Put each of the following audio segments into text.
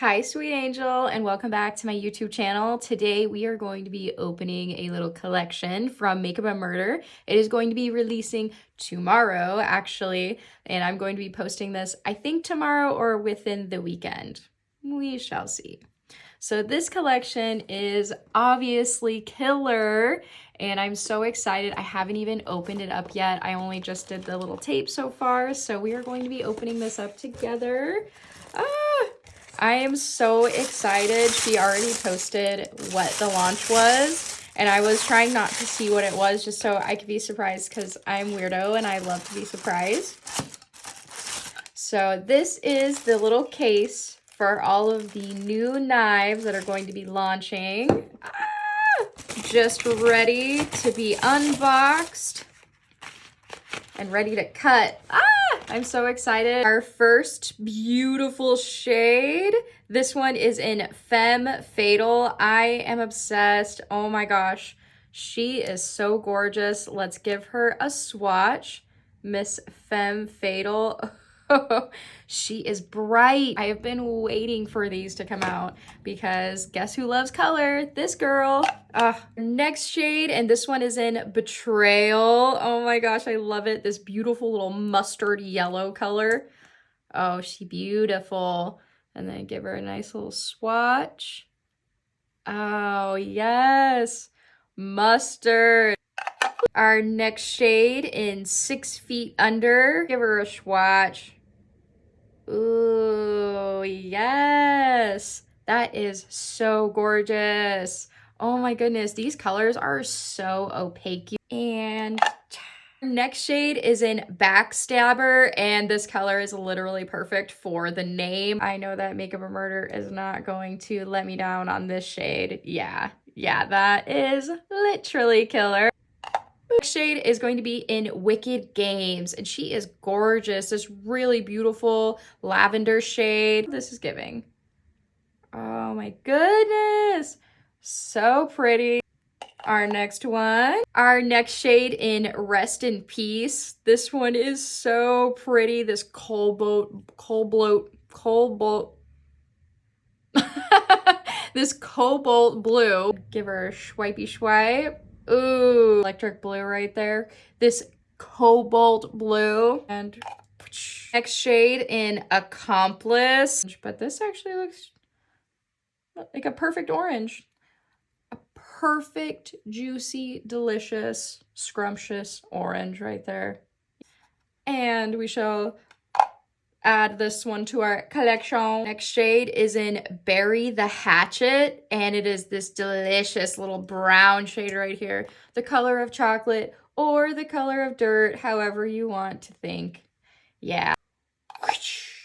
Hi, sweet angel, and welcome back to my YouTube channel. Today we are going to be opening a little collection from Makeup and Murder. It is going to be releasing tomorrow, actually, and I'm going to be posting this, I think tomorrow or within the weekend. We shall see. So this collection is obviously killer, and I'm so excited. I haven't even opened it up yet. I only just did the little tape so far, so we are going to be opening this up together. I am so excited. She already posted what the launch was, and I was trying not to see what it was just so I could be surprised because I'm weirdo and I love to be surprised. So this is the little case for all of the new knives that are going to be launching. Just ready to be unboxed and ready to cut. I'm so excited. Our first beautiful shade. This one is in Femme Fatale. I am obsessed. Oh my gosh. She is so gorgeous. Let's give her a swatch. Miss Femme Fatale. She is bright. I have been waiting for these to come out because guess who loves color? This girl. Next shade, and this one is in Betrayal. Oh my gosh, I love it. This beautiful little mustard yellow color. Oh, she beautiful. And then give her a nice little swatch. Oh, yes. Mustard. Our next shade in 6 Feet Under. Give her a swatch. Ooh, yes. That is so gorgeous. Oh my goodness, these colors are so opaque. And next shade is in Backstabber, and this color is literally perfect for the name. I know that Makeup and Murder is not going to let me down on this shade. Yeah, that is literally killer. Next shade is going to be in Wicked Games, and she is gorgeous. This really beautiful lavender shade. This is giving. Oh my goodness. So pretty. Our next shade in Rest in Peace. This one is so pretty. This this cobalt blue. Give her a swipey swipe. Ooh, electric blue right there. This cobalt blue. And next shade in Accomplice. But this actually looks like a perfect orange. A perfect, juicy, delicious, scrumptious orange right there. And we shall add this one to our collection. Next shade is in Bury the Hatchet, and it is this delicious little brown shade right here. The color of chocolate or the color of dirt, however you want to think. Yeah.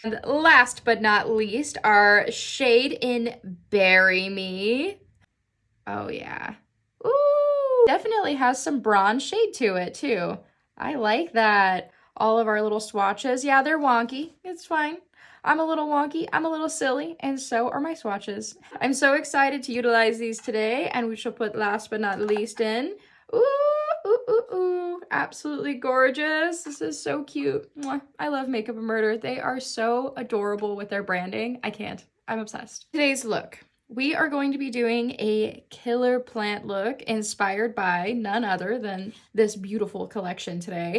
And last but not least, our shade in Bury Me. Oh yeah. Ooh, definitely has some bronze shade to it too. I like that. All of our little swatches. Yeah, they're wonky. It's fine. I'm a little wonky, I'm a little silly, and so are my swatches. I'm so excited to utilize these today, and we shall put last but not least in. Ooh, absolutely gorgeous. This is so cute. Mwah. I love Makeup and Murder. They are so adorable with their branding. I can't. I'm obsessed. Today's look. We are going to be doing a killer plant look inspired by none other than this beautiful collection today.